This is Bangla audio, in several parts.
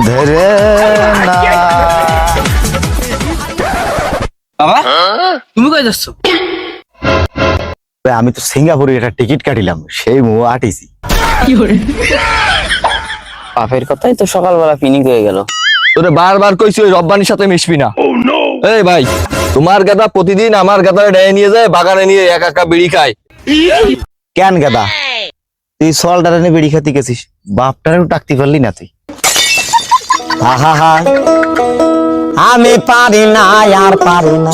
ধরে না। বাবা তুমি কই যাচ্ছ? আমি তো সিঙ্গাপুরে একটা টিকিট কাটিলাম, সেই মুও আটিছি। বাপের কথাই তো সকালবেলা পিনিক হয়ে গেল। তোরে বারবার কইছি ওই রব্বানির সাথে মিশবি না। এই ভাই, তোমার গাদা প্রতিদিন আমার গাদারে ডেয়ে নিয়ে যায়, বাগানে নিয়ে একা একা বিড়ি খায়। কেন গাদা, তুই সলটারে নিয়ে বেড়ি খাতে গেছিস, বাপটারেও ডাকতে পারলি না তুই? আমি পারি না, আর পারি না।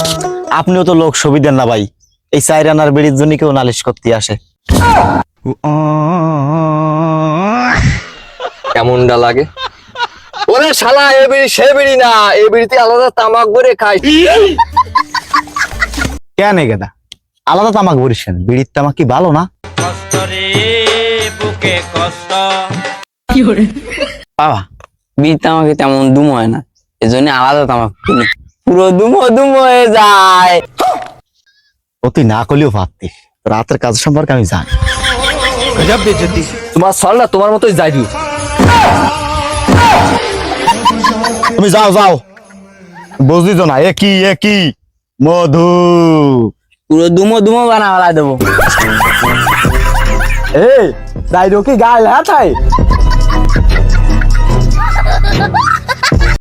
আপনিও তো লোক ছবি দেন না ভাই, এই চাইরানার বেড়ির জন্য কেউ নালিশ করতে আসে। কেমনটা লাগে? ওরে শালা, এ বিড়ি সে বিড়ি না, এ বিড়িতে আলাদা তামাক ভরে খায়। কেন গাদা, আলাদা তামাক ভরিস কেন? বিড়ির তামাক কি ভালো না? বাবা বিড়ি তামাকে তেমন দুম হয় না, এজন্য আলাদা তামাক কিনি, পুরো দুমো দুমো হয়ে যায়। ও তুই না করলেও ভাবতিস, রাতের কাজ সম্পর্কে আমি জানি। তোমার সলটা তোমার মতোই যাই দিও। তুমি যাও যাও, বুঝলি তো না, একই মধু। পুরো দুমো দুমো বানাওয়ালা দেবো। এই দাইরো কি গায়ে হাত